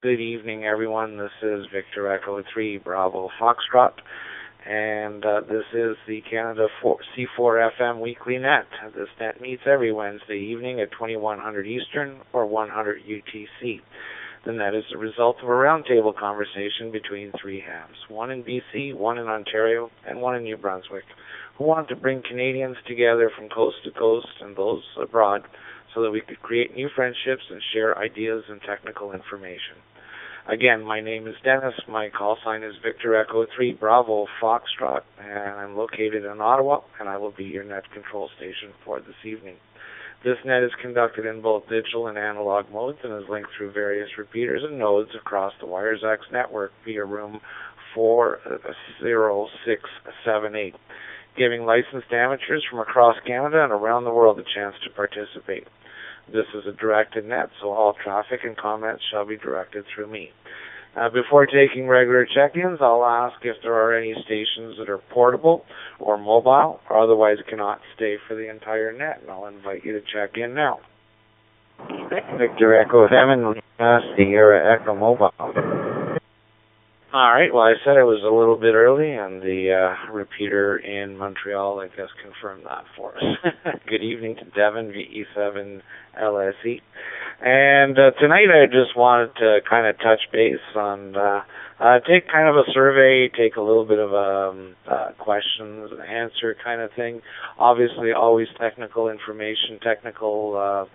Good evening, everyone. This is Victor Echo 3 Bravo Foxtrot, and this is the Canada C4FM Weekly Net. This net meets every Wednesday evening at 2100 Eastern or 100 UTC. The net is the result of a roundtable conversation between three hams, one in BC, one in Ontario, and one in New Brunswick, who want to bring Canadians together from coast to coast and those abroad so that we could create new friendships and share ideas and technical information. Again, my name is Dennis. My call sign is Victor Echo 3 Bravo Foxtrot, and I'm located in Ottawa, and I will be your net control station for this evening. This net is conducted in both digital and analog modes and is linked through various repeaters and nodes across the WiresX network via room 40678, giving licensed amateurs from across Canada and around the world a chance to participate. This is a directed net, so all traffic and comments shall be directed through me. Before taking regular check-ins, I'll ask if there are any stations that are portable or mobile or otherwise cannot stay for the entire net, and I'll invite you to check in now. Victor Echo 7, Sierra Echo Mobile. All right, well, I said I was a little bit early, and the repeater in Montreal, I guess, confirmed that for us. Good evening to Devin, VE7 LSE. And tonight I just wanted to kind of touch base on, take kind of a survey, take a little bit of a questions and answer kind of thing. Obviously, always technical information, technical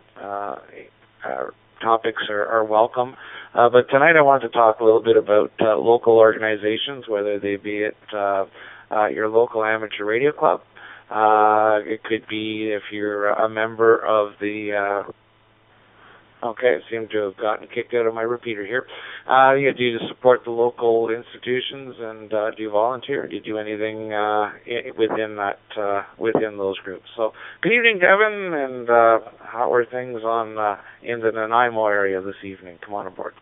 topics are welcome. But tonight I want to talk a little bit about local organizations, whether they be at your local amateur radio club. It could be if you're a member of the... Okay, I seem to have gotten kicked out of my repeater here. Do you support the local institutions, and do you volunteer? Do you do anything within that within those groups? So, good evening, Devin, and how are things on in the Nanaimo area this evening? Come on aboard.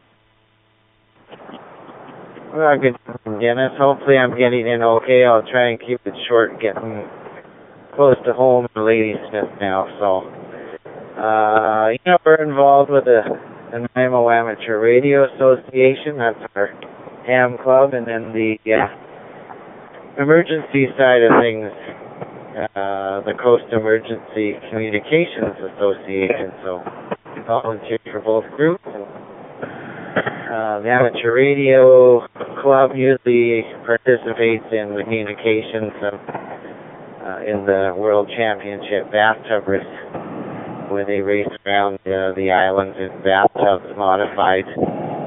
Well, good evening, Dennis. Hopefully I'm getting in okay. I'll try and keep it short, getting close to home in Ladysmith now, so... we're involved with the Nanaimo Amateur Radio Association. That's our ham club. And then the emergency side of things, the Coast Emergency Communications Association. So I volunteer for both groups. The Amateur Radio Club usually participates in the communications in the World Championship bathtub race, where they race around the islands in bathtubs modified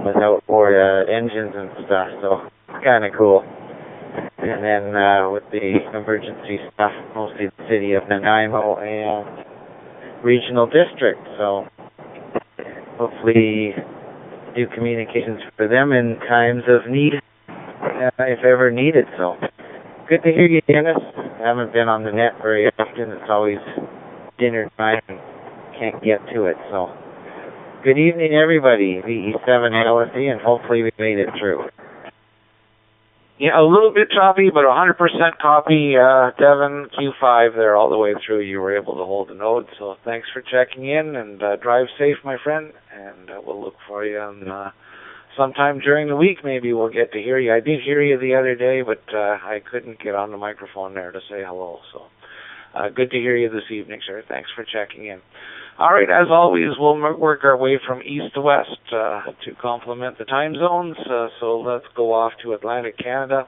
with outboard engines and stuff, so it's kind of cool. And then with the emergency stuff, mostly the city of Nanaimo and regional district, so hopefully do communications for them in times of need, if ever needed. So good to hear you, Dennis. I haven't been on the net very often. It's always dinner time. Can't get to it, so good evening, everybody. VE7 LSE, and hopefully we made it through. Yeah, a little bit choppy, but 100% copy. Devin, Q5 there all the way through. You were able to hold the node, so thanks for checking in, and drive safe, my friend, and we'll look for you on sometime during the week. Maybe we'll get to hear you. I did hear you the other day, but I couldn't get on the microphone there to say hello, so good to hear you this evening, sir. Thanks for checking in. All right, as always, we'll work our way from east to west to complement the time zones. So let's go off to Atlantic Canada.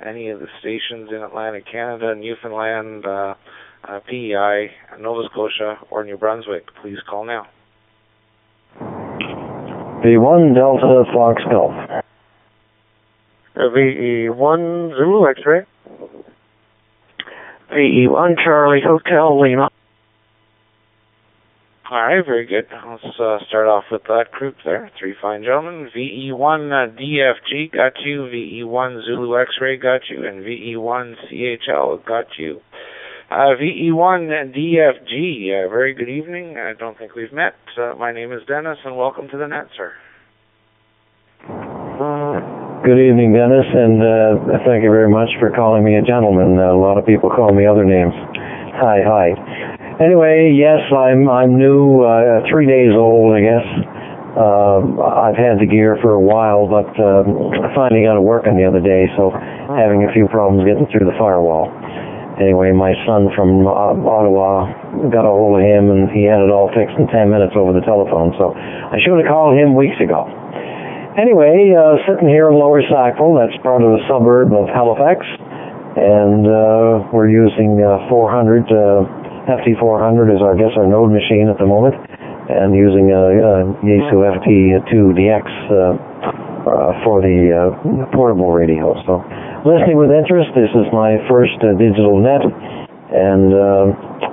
Any of the stations in Atlantic Canada, Newfoundland, PEI, Nova Scotia, or New Brunswick, please call now. V1 Delta Fox Golf. VE1 Zulu X-ray. VE1 Charlie Hotel Lima. All right, very good. Let's start off with that group there. Three fine gentlemen. VE1 DFG got you. VE1 Zulu X-ray got you. And VE1 CHL got you. VE1 DFG, very good evening. I don't think we've met. My name is Dennis, and welcome to the net, sir. Good evening, Dennis, and thank you very much for calling me a gentleman. A lot of people call me other names. Hi. Anyway, yes, I'm new, 3 days old, I guess. I've had the gear for a while, but I finally got it working the other day, so having a few problems getting through the firewall. Anyway, my son from Ottawa got a hold of him, and he had it all fixed in 10 minutes over the telephone, so I should have called him weeks ago. Anyway, sitting here in Lower Sackville, that's part of the suburb of Halifax, and we're using 400, FT400 is our node machine at the moment, and using a Yaesu FT2DX for the portable radio. So, listening with interest. This is my first digital net, and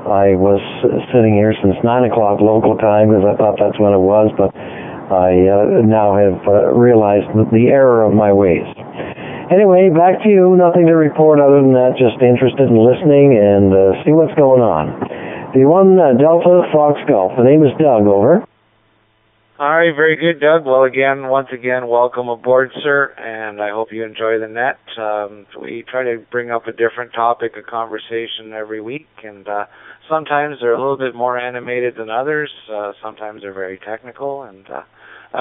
I was sitting here since 9 o'clock local time because I thought that's when it was, but I now have realized the error of my ways. Anyway, back to you. Nothing to report other than that. Just interested in listening and see what's going on. V1 Delta Fox Golf. The name is Doug. Over. All right, very good, Doug. Well, once again, welcome aboard, sir, and I hope you enjoy the net. We try to bring up a different topic of conversation every week, and sometimes they're a little bit more animated than others. Sometimes they're very technical, and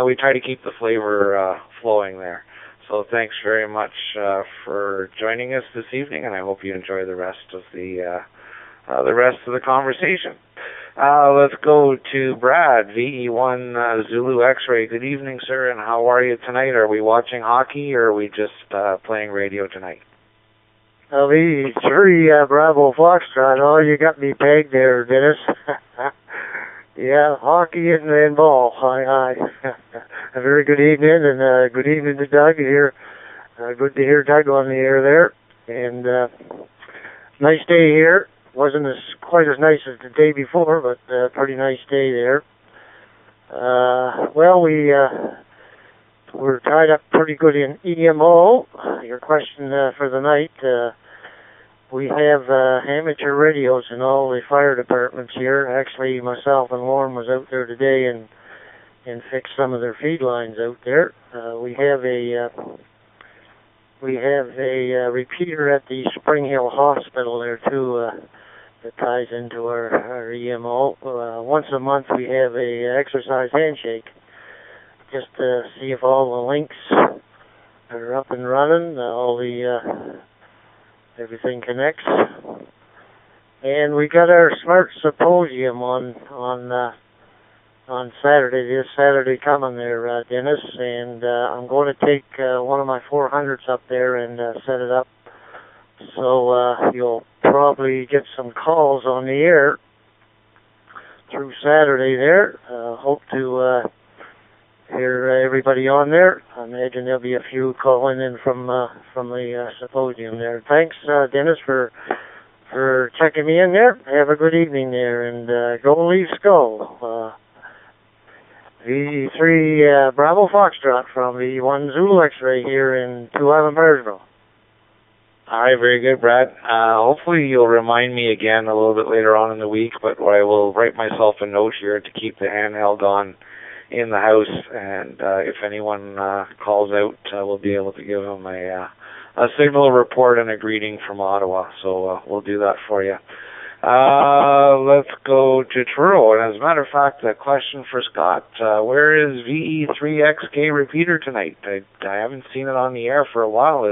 we try to keep the flavor flowing there. So thanks very much for joining us this evening, and I hope you enjoy the rest of the conversation. Let's go to Brad, VE1 Zulu X-Ray. Good evening, sir, and how are you tonight? Are we watching hockey, or are we just playing radio tonight? VE3 Bravo Foxtrot. Oh, you got me pegged there, Dennis. Yeah, hockey and ball. Aye. A very good evening, and good evening to Doug here. Good to hear Doug on the air there. And nice day here. Wasn't quite as nice as the day before, but pretty nice day there. Well, we're tied up pretty good in EMO. Your question for the night, we have amateur radios in all the fire departments here. Actually, myself and Lauren was out there today and fixed some of their feed lines out there. We have a repeater at the Spring Hill Hospital there too. That ties into our EMO. Once a month we have a exercise handshake just to see if all the links are up and running, everything connects. And we got our Smart Symposium on Saturday, this Saturday coming there, Dennis, and I'm going to take one of my 400s up there and set it up. So you'll probably get some calls on the air through Saturday there. Hope to hear everybody on there. I imagine there'll be a few calling in from the symposium there. Thanks, Dennis, for checking me in there. Have a good evening there, and go Leafs go. V3 Bravo Foxtrot from the 1 Zulu X-Ray here in 2 Island Parrsville. All right, very good, Brad. Hopefully you'll remind me again a little bit later on in the week, but I will write myself a note here to keep the handheld on in the house, and if anyone calls out, we'll be able to give them a signal report and a greeting from Ottawa, so we'll do that for you. Let's go to Truro, and as a matter of fact, a question for Scott. Where is VE3XK repeater tonight? I haven't seen it on the air for a while.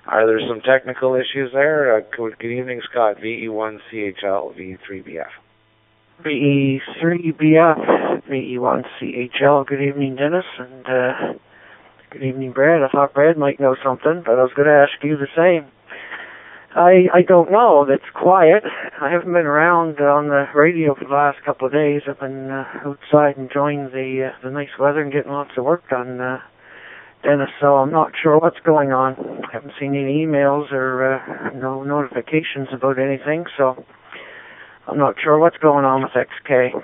Are there some technical issues there? Good evening, Scott. VE1CHL, VE3BF. VE3BF, VE1CHL. Good evening, Dennis, and good evening, Brad. I thought Brad might know something, but I was going to ask you the same. I don't know. It's quiet. I haven't been around on the radio for the last couple of days. I've been outside enjoying the nice weather and getting lots of work done, Dennis, so I'm not sure what's going on. I haven't seen any emails or no notifications about anything, so I'm not sure what's going on with XK.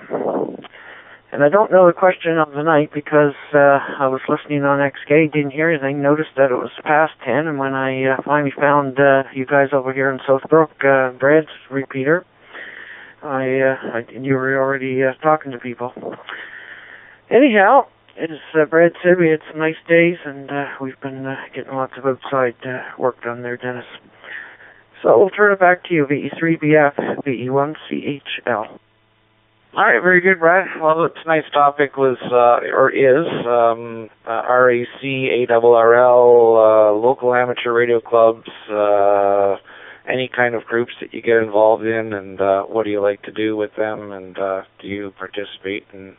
And I don't know the question of the night because I was listening on XK, didn't hear anything, noticed that it was past 10, and when I finally found you guys over here in Southbrook, Brad's repeater, you were already talking to people. Anyhow, as Brad said, we had some nice days, and we've been getting lots of outside work done there, Dennis. So we'll turn it back to you, VE3BF, VE1CHL. All right, very good, Brad. Well, tonight's topic was, RAC, ARRL, local amateur radio clubs, any kind of groups that you get involved in, and what do you like to do with them, and do you participate, and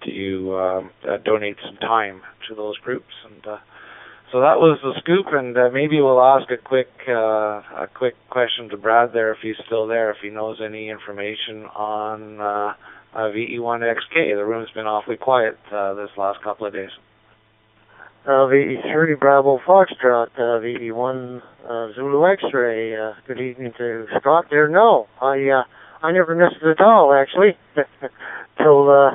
do you donate some time to those groups? And so that was the scoop, and maybe we'll ask a quick question to Brad there, if he's still there, if he knows any information on VE1XK. The room's been awfully quiet this last couple of days. VE3 Bravo Foxtrot, VE1 Zulu X-ray. Good evening to Scott there. No, I never missed it at all, actually, till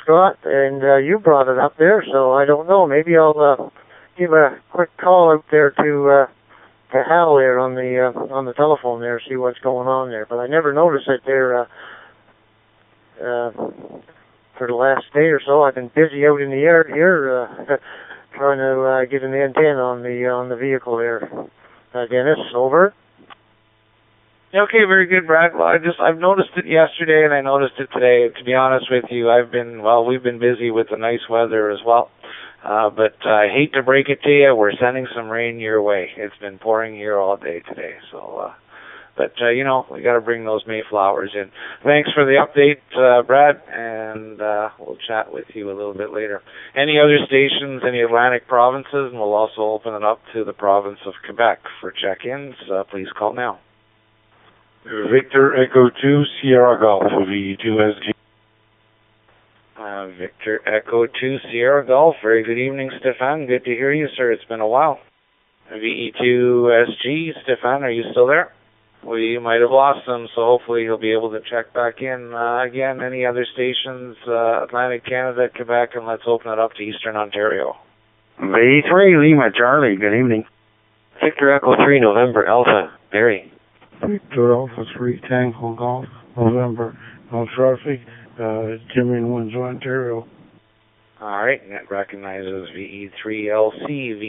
Scott, and you brought it up there, so I don't know. Maybe I'll give a quick call out there to Hal there on the telephone there, see what's going on there. But I never noticed it there for the last day or so. I've been busy out in the air here trying to get an antenna on the vehicle there. Dennis, over. Okay, very good, Brad. Well, I've noticed it yesterday and I noticed it today. To be honest with you, we've been busy with the nice weather as well. But I hate to break it to you, we're sending some rain your way. It's been pouring here all day today, so but we got to bring those Mayflowers in. Thanks for the update, Brad, and we'll chat with you a little bit later. Any other stations, any Atlantic provinces, and we'll also open it up to the province of Quebec for check-ins. Please call now. Victor Echo 2 Sierra Golf VE2SG. Victor Echo 2 Sierra Golf. Very good evening, Stefan. Good to hear you, sir. It's been a while. VE2SG, Stefan, are you still there? We might have lost him, so hopefully he'll be able to check back in. Again, any other stations, Atlantic Canada, Quebec, and let's open it up to Eastern Ontario. VE3 Lima Charlie, good evening. Victor Echo 3 November Alpha, Barry. Victor Alpha 3 Tango Golf, November, no traffic, Jimmy in Windsor, Ontario. All right, that recognizes VE3LC,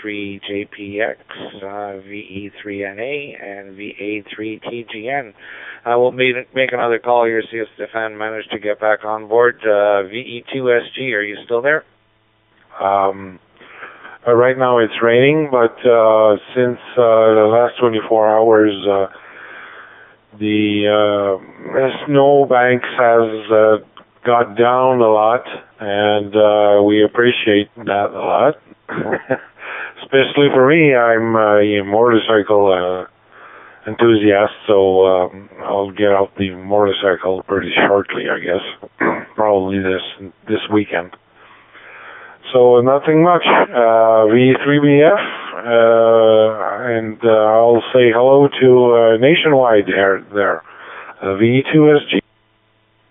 VA3JPX, VE3NA, and VA3TGN. We'll make another call here, see if Stefan managed to get back on board. VE2SG, are you still there? Right now it's raining, but since the last 24 hours, the snow banks has got down a lot, and we appreciate that a lot. Especially for me, I'm a motorcycle enthusiast, so I'll get out the motorcycle pretty shortly, I guess. Probably this weekend. So nothing much. V3BF, and I'll say hello to Nationwide there. V2SG.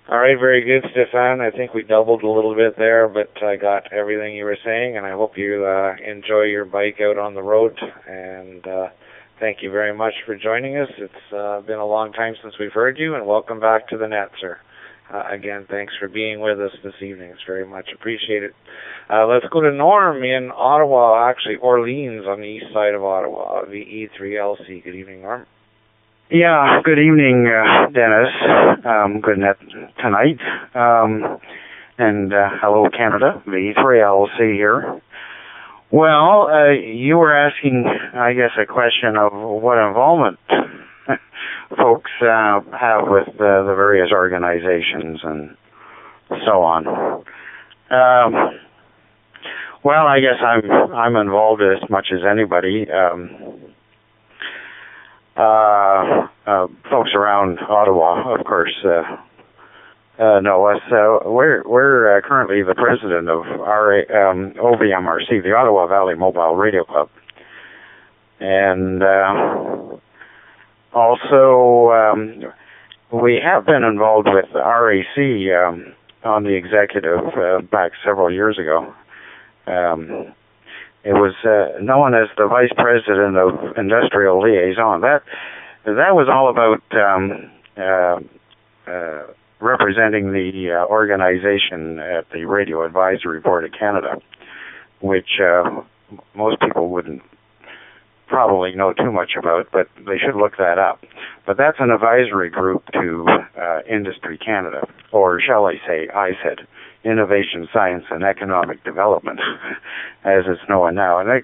All right, very good, Stefan. I think we doubled a little bit there, but I got everything you were saying, and I hope you enjoy your bike out on the road. And thank you very much for joining us. It's been a long time since we've heard you, and welcome back to the net, sir. Again, thanks for being with us this evening. It's very much appreciated. Let's go to Norm in Ottawa, actually Orleans on the east side of Ottawa, VE3LC. Good evening, Norm. Yeah, good evening, Dennis. Good night tonight. And hello, Canada. VE3LC here. Well, you were asking, I guess, a question of what involvement folks have with the various organizations and so on. Well, I guess I'm involved as much as anybody. Folks around Ottawa, of course, know us. We're currently the president of our OVMRC, the Ottawa Valley Mobile Radio Club, and also we have been involved with RAC on the executive back several years ago. It was known as the Vice President of Industrial Liaison. That was all about representing the organization at the Radio Advisory Board of Canada, which most people wouldn't probably know too much about, but they should look that up. But that's an advisory group to Industry Canada, or shall I say, ISED, Innovation, Science, and Economic Development, as it's known now. And it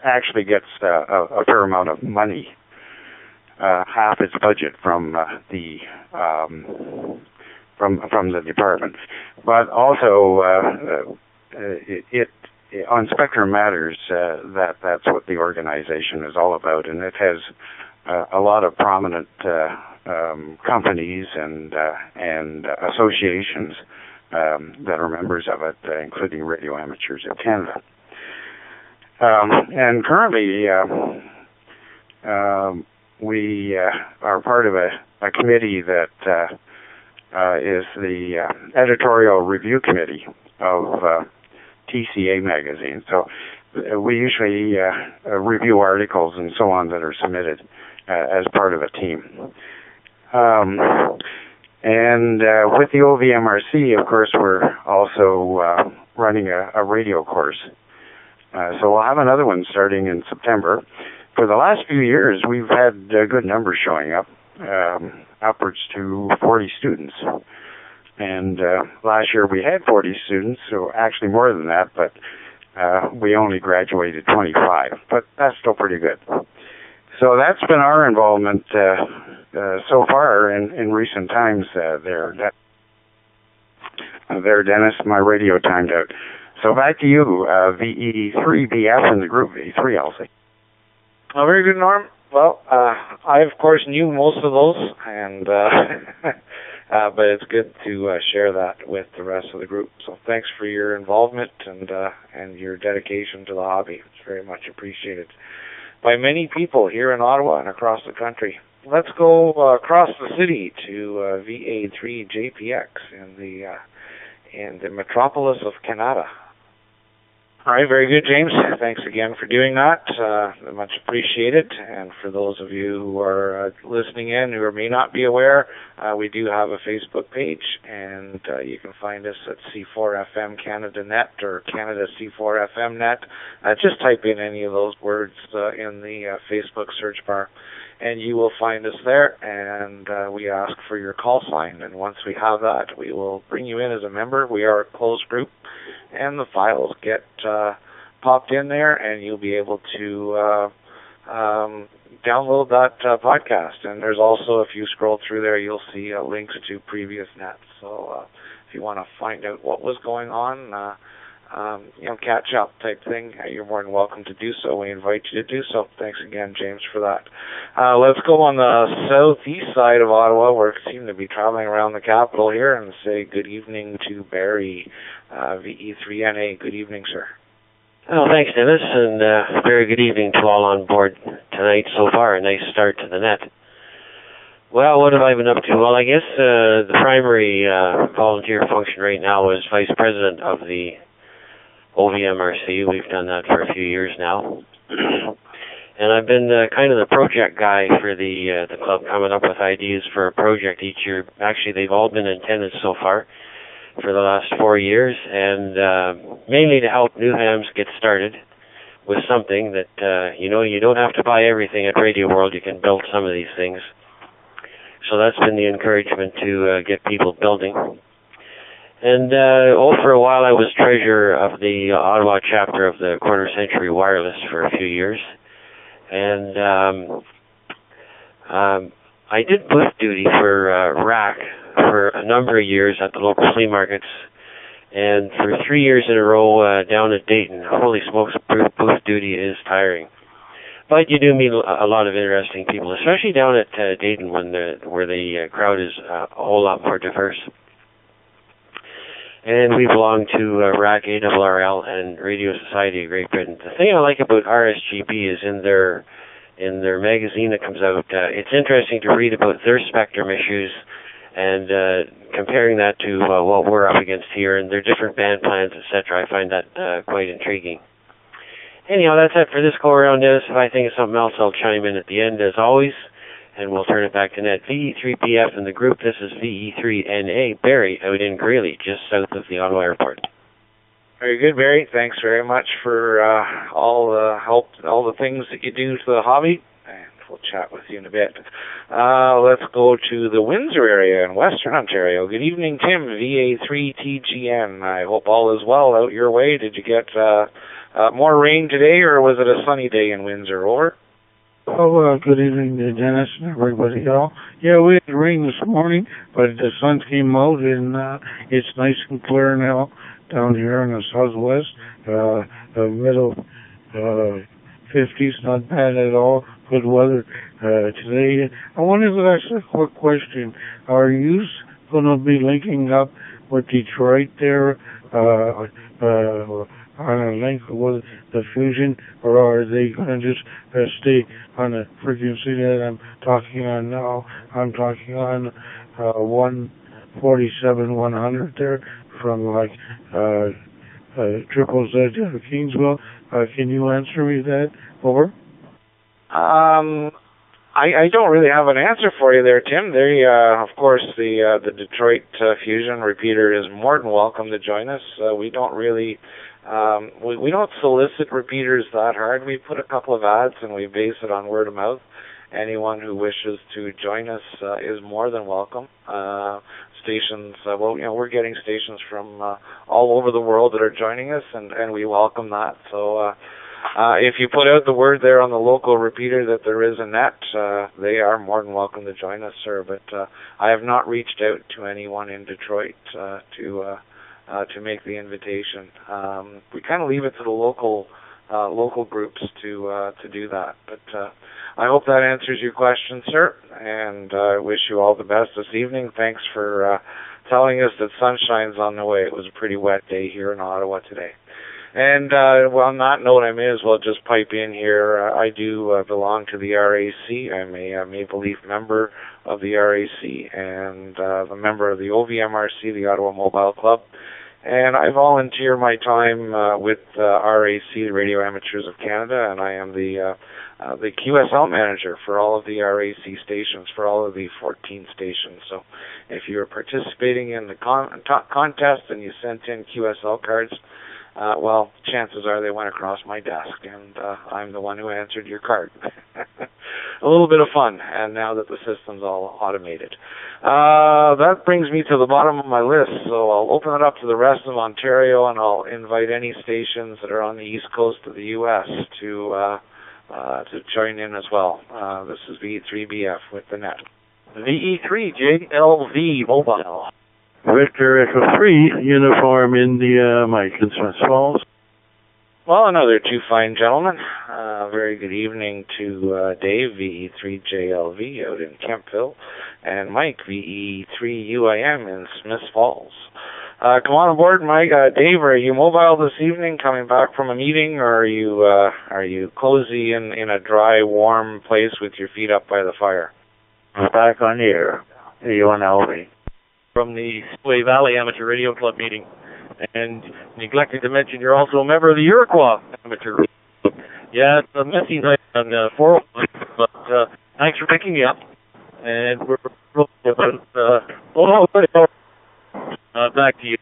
actually gets a fair amount of money, half its budget from the department. But also, on Spectrum Matters, that's what the organization is all about, and it has a lot of prominent companies and associations that are members of it, including Radio Amateurs of Canada. And currently, we are part of a committee that is the editorial review committee of TCA magazine. So we usually review articles and so on that are submitted as part of a team. And with the OVMRC, of course, we're also running a radio course. So we'll have another one starting in September. For the last few years, we've had good numbers showing up, upwards to 40 students. And last year we had 40 students, so actually more than that, but we only graduated 25. But that's still pretty good. So that's been our involvement so far in recent times there, Dennis. My radio timed out. So back to you, VE3BF in the group V3, I'll say. Oh, very good, Norm. Well, I, of course, knew most of those, and but it's good to share that with the rest of the group. So thanks for your involvement and your dedication to the hobby. It's very much appreciated by many people here in Ottawa and across the country. Let's go across the city to VA3JPX in the metropolis of Canada. All right, very good, James. Thanks again for doing that. Much appreciated. And for those of you who are listening in who may not be aware, we do have a Facebook page, and you can find us at C4FM Canada Net or Canada C4FM Net. Just type in any of those words in the Facebook search bar, and you will find us there, and we ask for your call sign. And once we have that, we will bring you in as a member. We are a closed group, and the files get popped in there, and you'll be able to download that podcast. And there's also, if you scroll through there, you'll see links to previous nets. So if you want to find out what was going on, catch up type thing, you're more than welcome to do so. We invite you to do so. Thanks again, James, for that. Let's go on the southeast side of Ottawa. We seem to be traveling around the capital here, and say good evening to Barry, VE3NA. Good evening, sir. Oh, thanks, Dennis, and very good evening to all on board tonight so far. A nice start to the net. Well, what have I been up to? Well, I guess the primary volunteer function right now is vice president of the OVMRC. We've done that for a few years now. And I've been kind of the project guy for the club, coming up with ideas for a project each year. Actually, they've all been intended so far for the last 4 years, and mainly to help new hams get started with something that, you don't have to buy everything at Radio World. You can build some of these things. So that's been the encouragement to get people building. And for a while I was treasurer of the Ottawa chapter of the Quarter Century Wireless for a few years. And I did booth duty for RAC for a number of years at the local flea markets. And for 3 years in a row down at Dayton. Holy smokes, booth duty is tiring. But you do meet a lot of interesting people, especially down at Dayton where the crowd is a whole lot more diverse. And we belong to RAC, ARRL, and Radio Society of Great Britain. The thing I like about RSGB is in their magazine that comes out, it's interesting to read about their spectrum issues and comparing that to what we're up against here and their different band plans, etc. I find that quite intriguing. Anyhow, that's it for this go-around, Dennis. If I think of something else, I'll chime in at the end, as always, and we'll turn it back to net. VE3PF in the group. This is VE3NA, Barry, out in Greeley, just south of the Ottawa Airport. Very good, Barry. Thanks very much for all the help, all the things that you do to the hobby. And we'll chat with you in a bit. Let's go to the Windsor area in Western Ontario. Good evening, Tim, VA3TGN. I hope all is well out your way. Did you get more rain today, or was it a sunny day in Windsor? Over. Oh, good evening to Dennis and everybody else. Yeah, we had rain this morning, but the sun came out and it's nice and clear now down here in the southwest. Middle 50s, not bad at all. Good weather today. I wanted to ask a quick question. Are you going to be linking up with Detroit there on a link with the Fusion, or are they going to just stay on the frequency that I'm talking on now? I'm talking on 147 100 there from like Triple Z to Kingsville. Can you answer me that? Over. I don't really have an answer for you there, Tim. They, of course, the Detroit Fusion repeater is more than welcome to join us. We don't really, we don't solicit repeaters that hard. We put a couple of ads and we base it on word of mouth. Anyone who wishes to join us is more than welcome. Stations, well, you know, we're getting stations from all over the world that are joining us, and we welcome that. So if you put out the word there on the local repeater that there is a net, they are more than welcome to join us, sir. But I have not reached out to anyone in Detroit to make the invitation. We kind of leave it to the local groups to do that. But I hope that answers your question, sir, and I wish you all the best this evening. Thanks for telling us that sunshine's on the way. It was a pretty wet day here in Ottawa today. And well, on that note, I may as well just pipe in here. I do belong to the RAC. I'm a Maple Leaf member of the RAC and a member of the OVMRC, the Ottawa Mobile Club. And I volunteer my time with RAC, the Radio Amateurs of Canada, and I am the QSL manager for all of the RAC stations, for all of the 14 stations. So if you're participating in the contest and you sent in QSL cards, well, chances are they went across my desk, and I'm the one who answered your card. A little bit of fun, and now that the system's all automated. That brings me to the bottom of my list, so I'll open it up to the rest of Ontario, and I'll invite any stations that are on the east coast of the U.S. to join in as well. This is VE3BF with the net. VE3JLV Mobile. Victor Echo 3, Uniform India, Mike in Smith Falls. Well, another two fine gentlemen. Very good evening to Dave, VE3JLV out in Kempville, and Mike, VE3UIM in Smith Falls. Come on aboard, Mike. Dave, are you mobile this evening, coming back from a meeting, or are you cozy in a dry, warm place with your feet up by the fire? I'm back on the air, UNLV. From the Seaway Valley Amateur Radio Club meeting. And neglected to mention, you're also a member of the Iroquois Amateur Radio Club. Yeah, it's a messy night on 401, but thanks for picking me up. And we're back to you.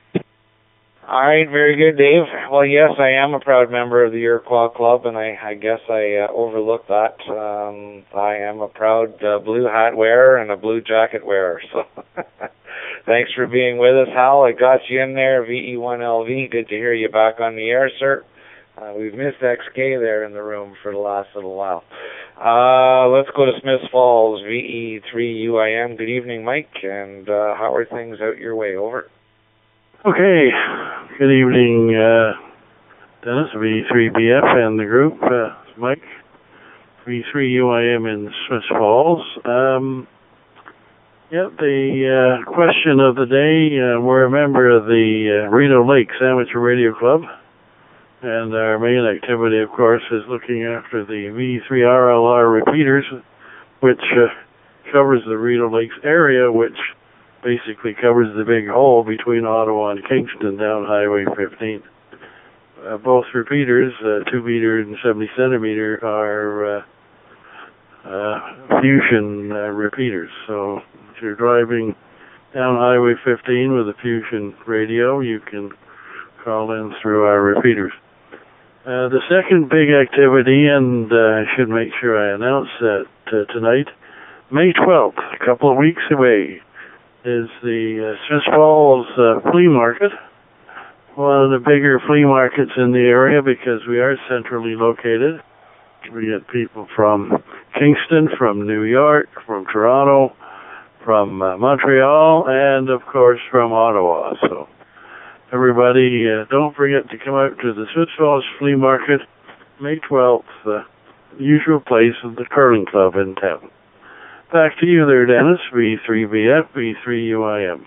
All right, very good, Dave. Well, yes, I am a proud member of the Iroquois Club, and I guess I overlooked that. I am a proud blue hat wearer and a blue jacket wearer, so thanks for being with us, Hal. I got you in there, VE1LV. Good to hear you back on the air, sir. We've missed XK there in the room for the last little while. Let's go to Smith Falls, VE3UIM. Good evening, Mike, and how are things out your way? Over. Okay. Good evening, Dennis, V3BF and the group. Mike, V3UIM in Smith Falls. The question of the day, we're a member of the Reno Lakes Amateur Radio Club, and our main activity, of course, is looking after the V3RLR repeaters, which covers the Reno Lakes area, which basically covers the big hole between Ottawa and Kingston down Highway 15. Both repeaters, 2 meter and 70 centimeter, are Fusion repeaters. So if you're driving down Highway 15 with a Fusion radio, you can call in through our repeaters. The second big activity, and I should make sure I announce that tonight, May 12th, a couple of weeks away, is the Smith Falls Flea Market, one of the bigger flea markets in the area because we are centrally located. We get people from Kingston, from New York, from Toronto, from Montreal, and of course from Ottawa. So everybody, don't forget to come out to the Smith Falls Flea Market, May 12th, the usual place of the curling club in town. Back to you there, Dennis, V3BF, V3UIM.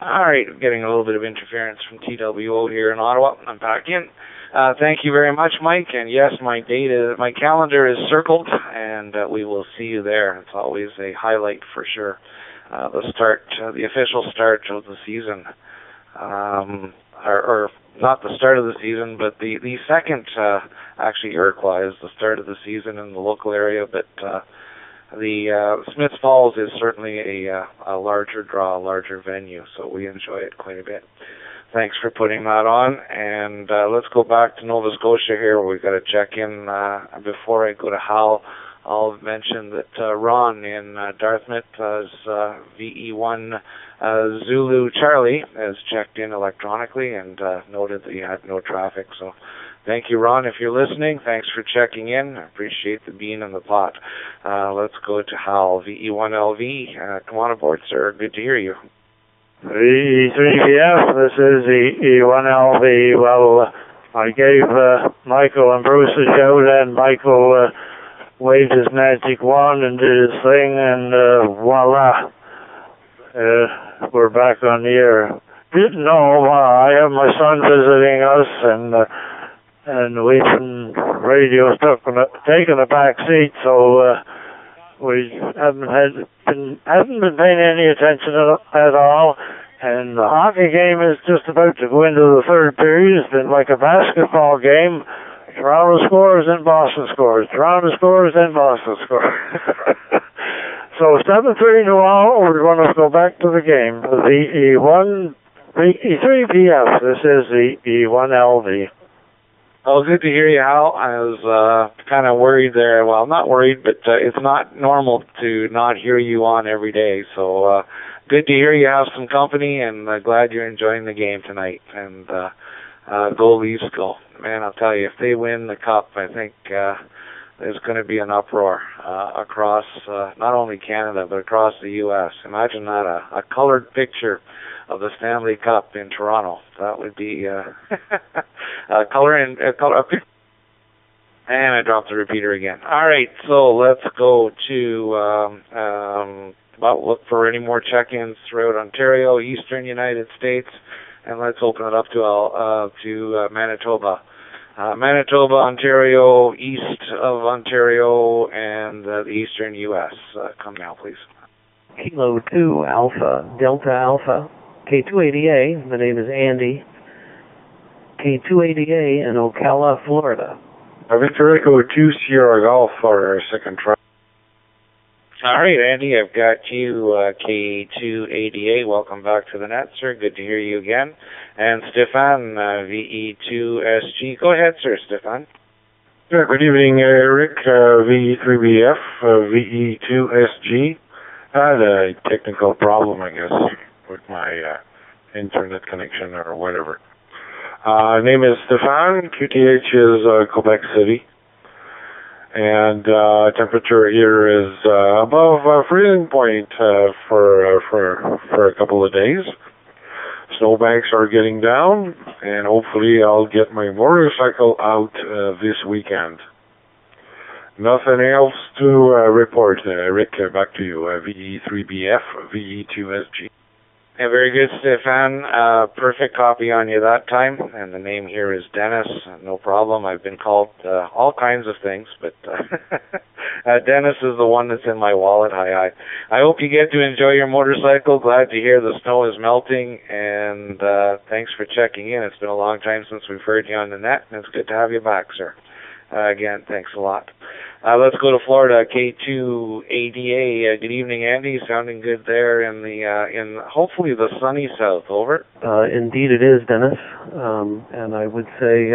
All right, getting a little bit of interference from TWO here in Ottawa. I'm back in. Thank you very much, Mike. And yes, my calendar is circled, and we will see you there. It's always a highlight for sure. The official start of the season, or not the start of the season, but the second. Actually, Iroquois is the start of the season in the local area, but the Smith Falls is certainly a larger draw, a larger venue, so we enjoy it quite a bit. Thanks for putting that on, and let's go back to Nova Scotia here. We've got to check in. Before I go to Hal, I'll mention that Ron in Dartmouth is VE1 Zulu Charlie has checked in electronically and noted that you had no traffic, so thank you, Ron, if you're listening. Thanks for checking in. I appreciate the bean in the pot. Let's go to Hal, VE1LV. Come on aboard, sir. Good to hear you. VE3BF, this is E1LV. Well, I gave Michael and Bruce a shout, and Michael waved his magic wand and did his thing, and voila. We're back on the air. Didn't know, I have my son visiting us, and we've been radio taking a back seat, so we haven't been paying any attention at all. And the hockey game is just about to go into the third period. It's been like a basketball game. Toronto scores and Boston scores. Toronto scores and Boston scores. So 7:30 now, we're going to go back to the game. The E3BF. This is the E1LV. Oh, good to hear you, Hal. I was kind of worried there. Well, not worried, but it's not normal to not hear you on every day. So good to hear you have some company, and glad you're enjoying the game tonight. And go Leafs, go. Man, I'll tell you, if they win the Cup, I think there's going to be an uproar across not only Canada, but across the U.S. Imagine that, a colored picture of the Stanley Cup in Toronto. That would be a color. And I dropped the repeater again. All right, so let's go to look for any more check-ins throughout Ontario, Eastern United States, and let's open it up to Manitoba. Manitoba, Ontario, east of Ontario, and the Eastern U.S. Come now, please. Kilo 2 Alpha, Delta Alpha. K280A, the name is Andy. K280A in Ocala, Florida. Victor Echo 2 Sierra Golf for our second try. All right, Andy, I've got you, K280A. Welcome back to the net, sir. Good to hear you again. And Stefan, VE2SG. Go ahead, sir, Stefan. Yeah, good evening, Rick, VE3BF, VE2SG. I had a technical problem, I guess, with my internet connection or whatever. Name is Stefan. QTH is Quebec City. And temperature here is above freezing point for a couple of days. Snowbanks are getting down, and hopefully I'll get my motorcycle out this weekend. Nothing else to report. Rick, back to you. VE3BF, VE2SG. Yeah, very good, Stefan. Perfect copy on you that time. And the name here is Dennis. No problem. I've been called all kinds of things, but Dennis is the one that's in my wallet. Hi. I hope you get to enjoy your motorcycle. Glad to hear the snow is melting. And thanks for checking in. It's been a long time since we've heard you on the net, and it's good to have you back, sir. Again, thanks a lot. Let's go to Florida, K2ADA. Good evening, Andy. Sounding good there in hopefully the sunny south. Over. Indeed it is, Dennis. And I would say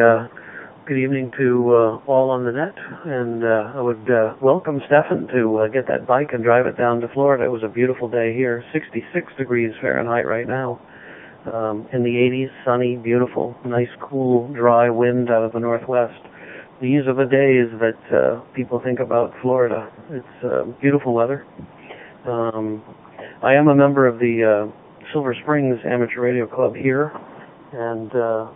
good evening to all on the net. And I would welcome Stefan to get that bike and drive it down to Florida. It was a beautiful day here, 66 degrees Fahrenheit right now. In the 80s, sunny, beautiful, nice, cool, dry wind out of the northwest. These are the days that people think about Florida. It's beautiful weather. I am a member of the Silver Springs Amateur Radio Club here, and a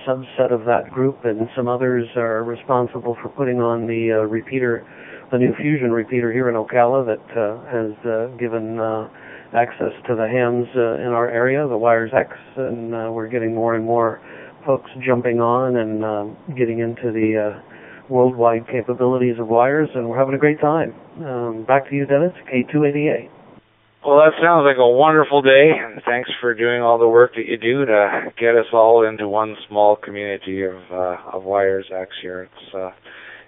subset of that group, and some others are responsible for putting on the repeater, the new fusion repeater here in Ocala that has given access to the hams in our area, the Wires X, and we're getting more and more folks jumping on and getting into the worldwide capabilities of wires, and we're having a great time. Back to you, Dennis, K2ADA. Well, that sounds like a wonderful day, and thanks for doing all the work that you do to get us all into one small community of Wires X here.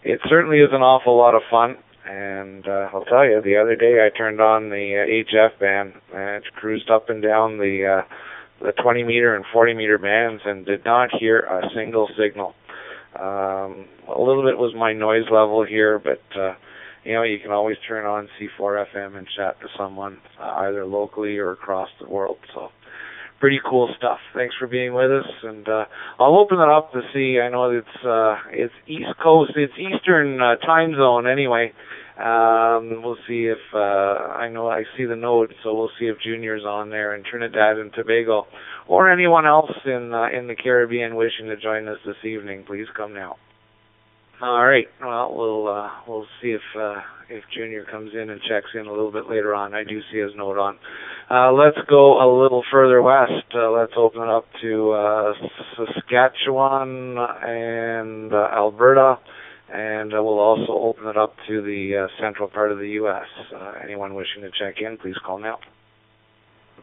It certainly is an awful lot of fun, and I'll tell you, the other day I turned on the HF band and it cruised up and down the 20-meter and 40-meter bands and did not hear a single signal. A little bit was my noise level here, but you can always turn on C4FM and chat to someone either locally or across the world. So pretty cool stuff. Thanks for being with us, and I'll open it up to see. I know it's East Coast, it's Eastern time zone anyway. We'll see if I know I see the node, so we'll see if Junior's on there in Trinidad and Tobago, or anyone else in the Caribbean wishing to join us this evening. Please come now. All right. Well, we'll see if Junior comes in and checks in a little bit later on. I do see his note on. Let's go a little further west. Let's open it up to Saskatchewan and Alberta. And we'll also open it up to the central part of the U.S. Anyone wishing to check in, please call now.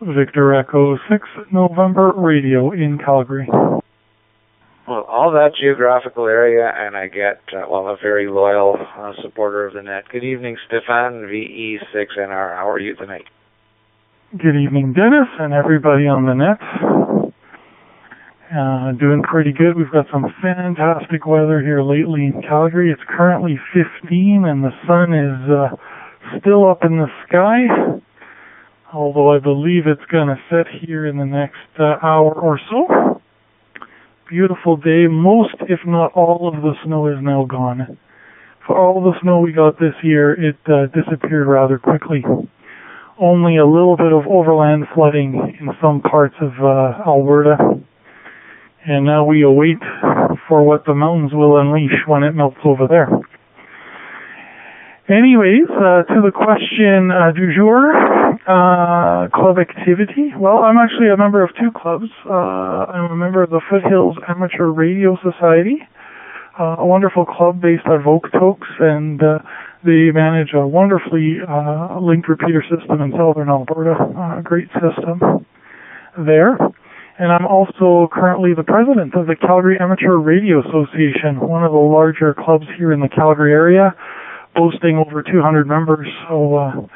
Victor Echo 6 November Radio in Calgary. Well, all that geographical area, and I get, a very loyal supporter of the net. Good evening, Stefan, VE6NR. How are you tonight? Good evening, Dennis, and everybody on the net. Doing pretty good. We've got some fantastic weather here lately in Calgary. It's currently 15 and the sun is still up in the sky, although I believe it's going to set here in the next hour or so. Beautiful day. Most, if not all, of the snow is now gone. For all the snow we got this year, it disappeared rather quickly. Only a little bit of overland flooding in some parts of Alberta. And now we await for what the mountains will unleash when it melts over there. Anyways, to the question du jour, club activity. Well, I'm actually a member of two clubs. I'm a member of the Foothills Amateur Radio Society, a wonderful club based out of Okotoks, and they manage a wonderfully linked repeater system in southern Alberta. A great system there. And I'm also currently the president of the Calgary Amateur Radio Association, one of the larger clubs here in the Calgary area, boasting over 200 members. So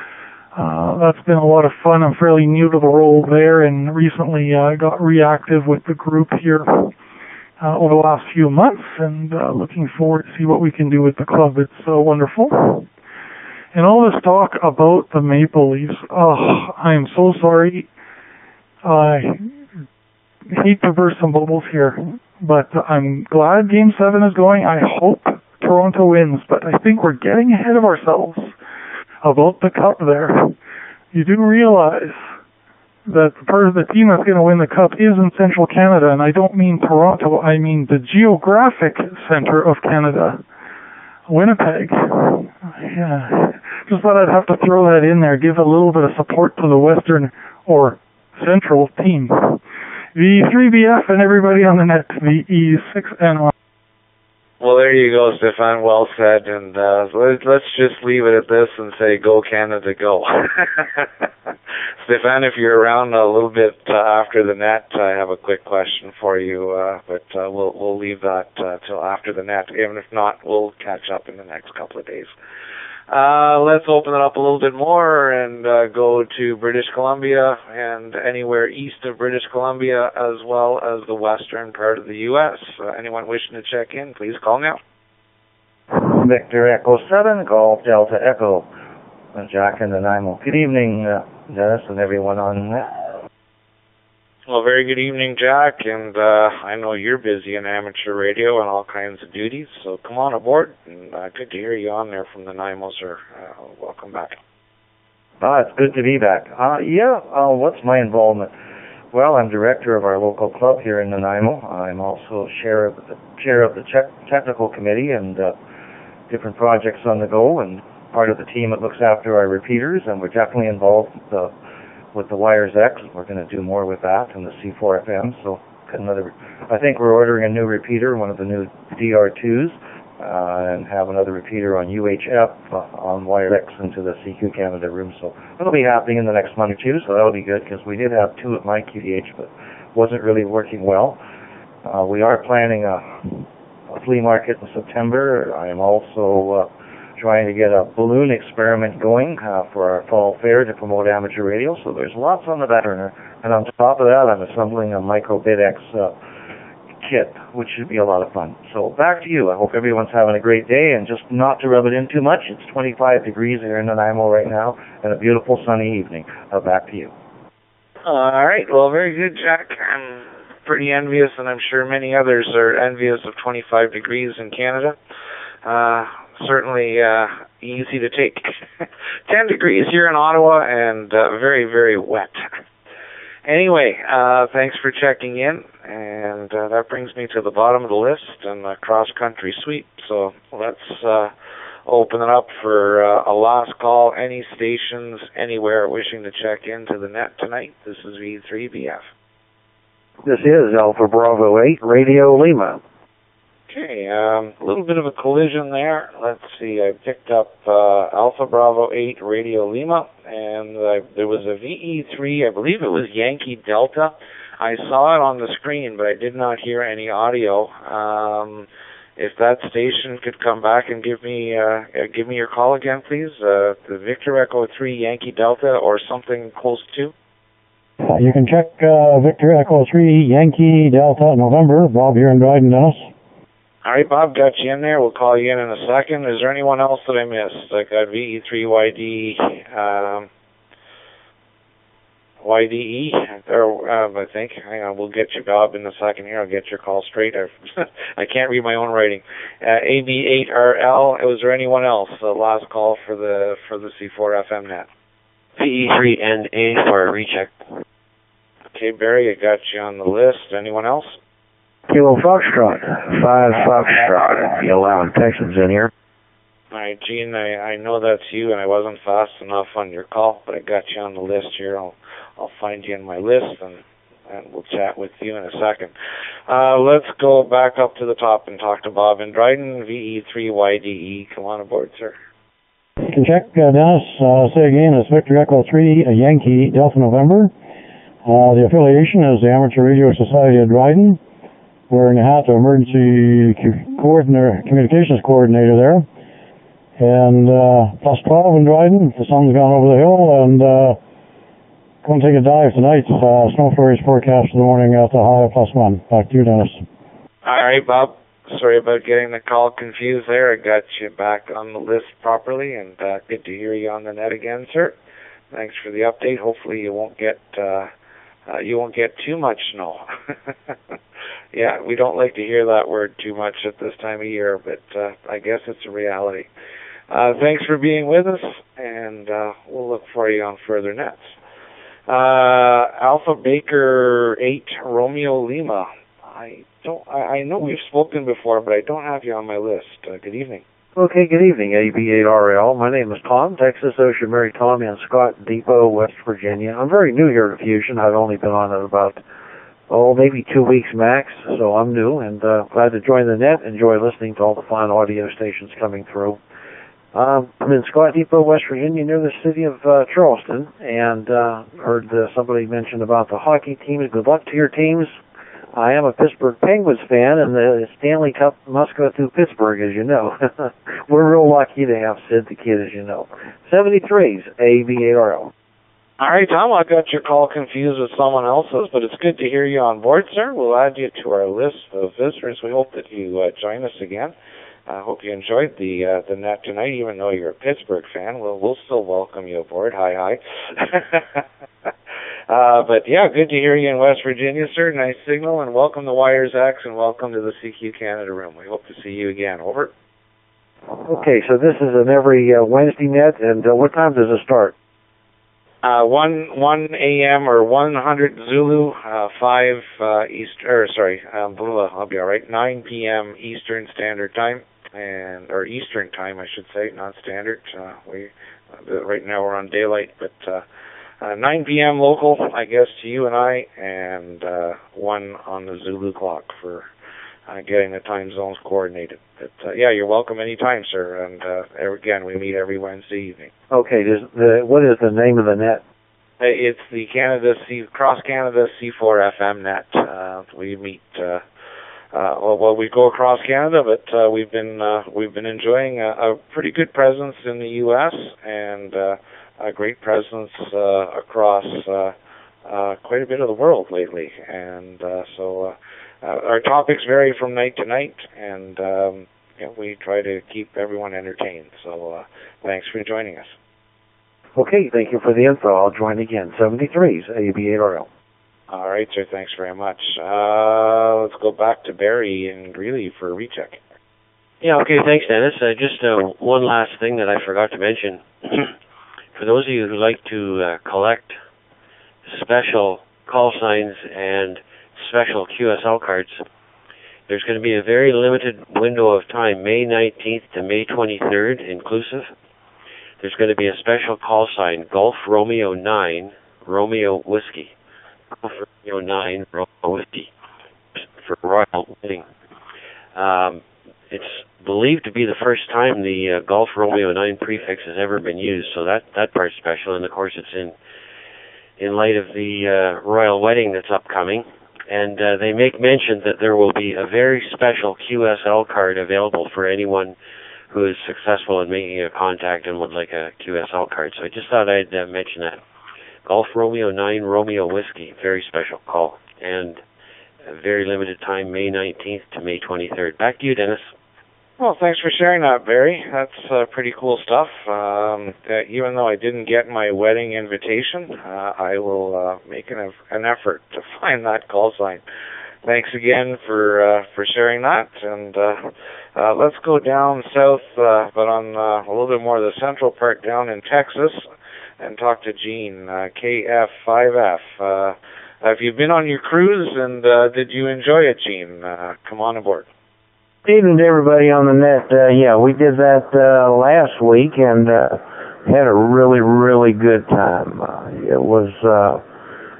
that's been a lot of fun. I'm fairly new to the role there, and recently got reactive with the group here over the last few months, and looking forward to see what we can do with the club. It's wonderful. And all this talk about the Maple Leafs, I am so sorry. I hate to burst some bubbles here, but I'm glad Game 7 is going. I hope Toronto wins, but I think we're getting ahead of ourselves about the cup there. You do realize that the team that's going to win the cup is in central Canada, and I don't mean Toronto, I mean the geographic center of Canada, Winnipeg. Yeah. Just thought I'd have to throw that in there, give a little bit of support to the western or central team. The 3BF and everybody on the net, the E6N1. Well, there you go, Stefan. Well said. And let's just leave it at this and say, go Canada, go. Stefan, if you're around a little bit after the net, I have a quick question for you, but we'll leave that till after the net. Even if not, we'll catch up in the next couple of days. Let's open it up a little bit more and go to British Columbia and anywhere east of British Columbia, as well as the western part of the U.S. Anyone wishing to check in, please call now. Victor Echo 7, Golf Delta Echo. Jack in Nanaimo. Good evening, Dennis and everyone on that. Well, very good evening, Jack, and I know you're busy in amateur radio and all kinds of duties, so come on aboard, and good to hear you on there from the Nanaimo, sir. Welcome back. It's good to be back. What's my involvement? Well, I'm director of our local club here in Nanaimo. I'm also chair of the technical committee and different projects on the go, and part of the team that looks after our repeaters, and we're definitely involved with the Wires X. We're going to do more with that and the C4FM. So I think we're ordering a new repeater, one of the new DR2s, and have another repeater on UHF on Wire X into the CQ Canada room. So it'll be happening in the next month or two, so that'll be good, because we did have two at my QDH, but wasn't really working well. We are planning a flea market in September. I am also trying to get a balloon experiment going for our fall fair to promote amateur radio. So there's lots on the back burner. And on top of that, I'm assembling a Micro BitX kit, which should be a lot of fun. So back to you. I hope everyone's having a great day, and just not to rub it in too much. It's 25 degrees here in Nanaimo right now, and a beautiful sunny evening. Back to you. All right. Well, very good, Jack. I'm pretty envious, and I'm sure many others are envious of 25 degrees in Canada. Certainly easy to take. 10 degrees here in Ottawa, and very, very wet. Anyway, thanks for checking in, and that brings me to the bottom of the list and the cross-country sweep. So let's open it up for a last call. Any stations anywhere wishing to check into the net tonight? This is V3BF. This is Alpha Bravo 8, Radio Lima. Okay, a little bit of a collision there. Let's see, I picked up Alpha Bravo 8 Radio Lima, and there was a VE3, I believe it was Yankee Delta. I saw it on the screen, but I did not hear any audio. If that station could come back and give me your call again, please. The Victor Echo 3 Yankee Delta or something close to. You can check Victor Echo 3 Yankee Delta November. Bob here in Dryden, Dennis. All right, Bob, got you in there. We'll call you in a second. Is there anyone else that I missed? I got VE3YD, YDE, I think. Hang on, we'll get you, Bob, in a second here. I'll get your call straight. I can't read my own writing. AB8RL. Was there anyone else? The last call for the C4FM net. VE3NA for a recheck. Okay, Barry, I got you on the list. Anyone else? Kilo Foxtrot, 5 Foxtrot, the 11 Texans in here. All right, Gene, I know that's you, and I wasn't fast enough on your call, but I got you on the list here. I'll find you in my list, and we'll chat with you in a second. Let's go back up to the top and talk to Bob in Dryden, VE3YDE. Come on aboard, sir. You can check, Dennis, say again, it's Victor Echo 3, a Yankee Delta November. The affiliation is the Amateur Radio Society of Dryden. Wearing a hat of emergency communications coordinator there. And plus 12 in Dryden. The sun's gone over the hill, and going to take a dive tonight. Snow flurries forecast for the morning at the high of +1. Back to you, Dennis. All right, Bob. Sorry about getting the call confused there. I got you back on the list properly, and good to hear you on the net again, sir. Thanks for the update. Hopefully you won't get too much snow. Yeah, we don't like to hear that word too much at this time of year, but I guess it's a reality. Thanks for being with us, and we'll look for you on further nets. Alpha Baker 8 Romeo Lima. I know we've spoken before, but I don't have you on my list. Good evening. Okay, good evening, AB8RL. My name is Tom, Texas Ocean Mary Tommy in Scott Depot, West Virginia. I'm very new here to Fusion. I've only been on it about maybe 2 weeks max, so I'm new and glad to join the net. Enjoy listening to all the fine audio stations coming through. I'm in Scott Depot, West Virginia, near the city of Charleston, and heard somebody mention about the hockey teams. Good luck to your teams. I am a Pittsburgh Penguins fan, and the Stanley Cup must go through Pittsburgh, as you know. We're real lucky to have Sid the Kid, as you know. 73's ABARO. All right, Tom, I got your call confused with someone else's, but it's good to hear you on board, sir. We'll add you to our list of visitors. We hope that you join us again. I hope you enjoyed the net tonight, even though you're a Pittsburgh fan. We'll still welcome you aboard. Hi. But yeah, good to hear you in West Virginia, sir. Nice signal, and welcome to Wires X, and welcome to the CQ Canada room. We hope to see you again. Over. Okay, so this is an every Wednesday net, and what time does it start? 1 a.m. or 100 Zulu, 5 I'll be all right. 9 p.m. Eastern Standard Time, or Eastern Time, I should say, not Standard. Right now we're on daylight, but 9 p.m. local, I guess, to you and I, and 1 on the Zulu clock for getting the time zones coordinated. But yeah, you're welcome anytime, sir. And again, we meet every Wednesday evening. Okay, what is the name of the net? It's the Cross Canada C4FM net. We meet. We go across Canada, but we've been enjoying a pretty good presence in the U.S. and a great presence across quite a bit of the world lately, and so. Our topics vary from night to night, and we try to keep everyone entertained. So thanks for joining us. Okay, thank you for the info. I'll join again. 73's AB8RL. All right, sir. Thanks very much. Let's go back to Barry in Greeley for a recheck. Yeah, okay. Thanks, Dennis. Just one last thing that I forgot to mention. For those of you who like to collect special call signs and special QSL cards, there's going to be a very limited window of time, May 19th to May 23rd inclusive. There's going to be a special call sign, Golf Romeo 9, Romeo Whiskey. Golf Romeo 9, Romeo Whiskey for Royal Wedding. It's believed to be the first time the Golf Romeo 9 prefix has ever been used, so that part's special, and of course it's in light of the Royal Wedding that's upcoming. And they make mention that there will be a very special QSL card available for anyone who is successful in making a contact and would like a QSL card. So I just thought I'd mention that. Golf Romeo 9 Romeo Whiskey, very special call. And a very limited time, May 19th to May 23rd. Back to you, Dennis. Well, thanks for sharing that, Barry. That's pretty cool stuff. Even though I didn't get my wedding invitation, I will make an effort to find that call sign. Thanks again for sharing that. And let's go down south, but on a little bit more of the central part down in Texas, and talk to Gene, KF5F. Have you been on your cruise, and did you enjoy it, Gene? Come on aboard. Evening to everybody on the net. We did that last week and had a really, really good time. It was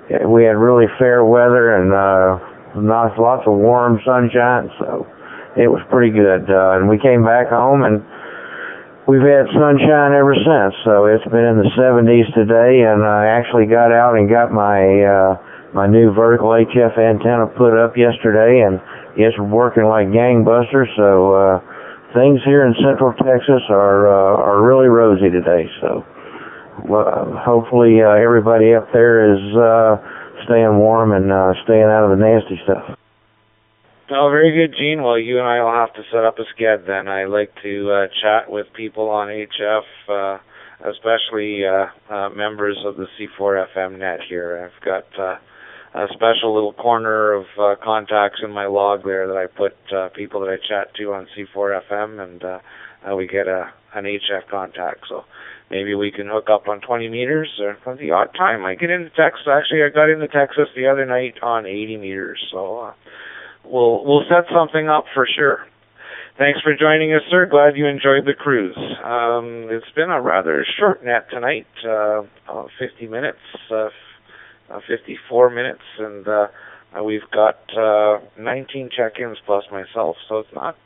we had really fair weather and lots of warm sunshine, so it was pretty good. And we came back home and we've had sunshine ever since. So it's been in the 70s today, and I actually got out and got my new vertical HF antenna put up yesterday, and it's working like gangbusters, so things here in Central Texas are really rosy today. So hopefully everybody up there is staying warm and staying out of the nasty stuff. Oh, very good, Gene. Well, you and I will have to set up a sked then. I like to chat with people on HF, especially members of the C4FM net here. I've got a special little corner of contacts in my log there that I put people that I chat to on C4FM, and we get an HF contact. So maybe we can hook up on 20 meters, or from the odd time I get into Texas. Actually, I got into Texas the other night on 80 meters. So we'll set something up for sure. Thanks for joining us, sir. Glad you enjoyed the cruise. It's been a rather short net tonight, 50 minutes. 54 minutes, and we've got 19 check-ins plus myself, so it's not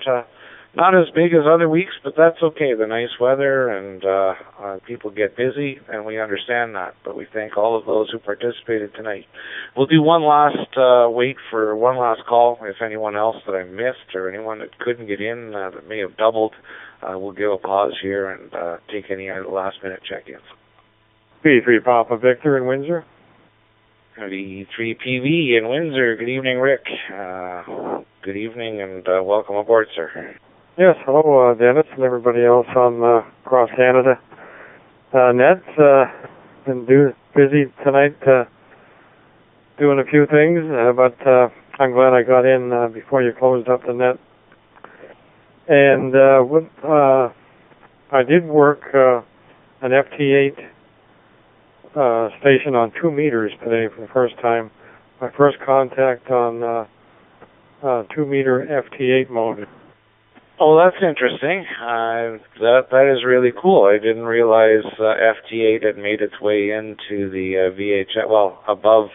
as big as other weeks, but that's okay. The nice weather and people get busy, and we understand that. But we thank all of those who participated tonight. We'll do one last wait for one last call. If anyone else that I missed or anyone that couldn't get in that may have doubled, we'll give a pause here and take any last-minute check-ins. P3 Papa Victor in Windsor. The 3PV in Windsor. Good evening, Rick. Good evening and welcome aboard, sir. Yes, hello, Dennis and everybody else on across Canada. Ned's been busy tonight doing a few things, but I'm glad I got in before you closed up the net. And I did work an FT8 station on 2 meters today for the first time. My first contact on 2 meter FT8 mode. Oh, that's interesting. That is really cool. I didn't realize FT8 had made its way into the VHF, well, above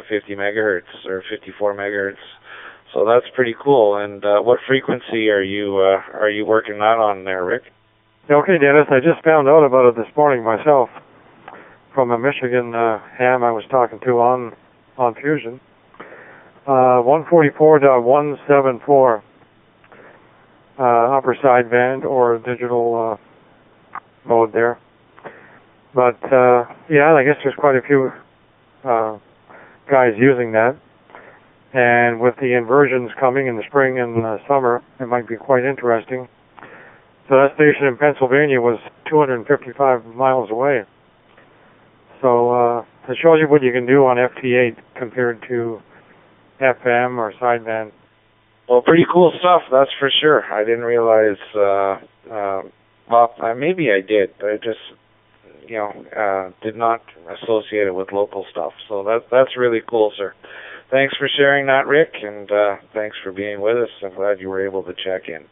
50 megahertz or 54 megahertz. So that's pretty cool. And what frequency are you working that on there, Rick? Okay, Dennis, I just found out about it this morning myself from a Michigan ham I was talking to on Fusion. 144.174. Upper sideband or digital mode there. But yeah, I guess there's quite a few guys using that. And with the inversions coming in the spring and the summer, it might be quite interesting. So that station in Pennsylvania was 255 miles away. So it shows you what you can do on FT8 compared to FM or sideband. Well, pretty cool stuff, that's for sure. I didn't realize, well, maybe I did, but I just, did not associate it with local stuff. So that's really cool, sir. Thanks for sharing that, Rick, and thanks for being with us. I'm glad you were able to check in.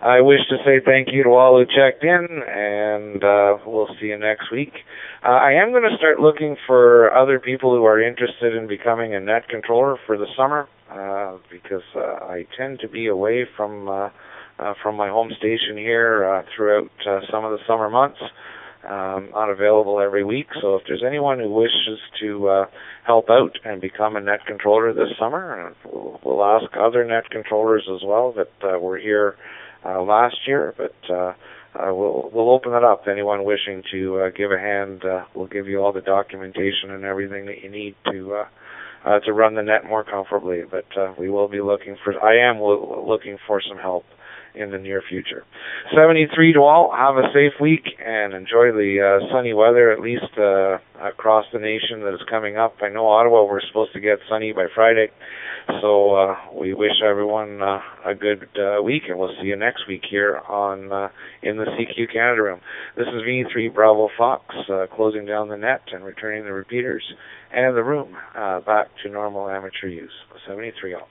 I wish to say thank you to all who checked in, and we'll see you next week. I am going to start looking for other people who are interested in becoming a net controller for the summer, because I tend to be away from my home station here throughout some of the summer months. Not available every week, so if there's anyone who wishes to help out and become a net controller this summer, we'll ask other net controllers as well that were here last year, but we'll open it up. Anyone wishing to give a hand, we'll give you all the documentation and everything that you need to run the net more comfortably. But we will be looking for some help in the near future. 73 to all. Have a safe week and enjoy the sunny weather, at least across the nation that is coming up. I know Ottawa, we're supposed to get sunny by Friday, so we wish everyone a good week, and we'll see you next week here on in the CQ Canada room. This is V3 Bravo Fox closing down the net and returning the repeaters and the room back to normal amateur use. 73 all.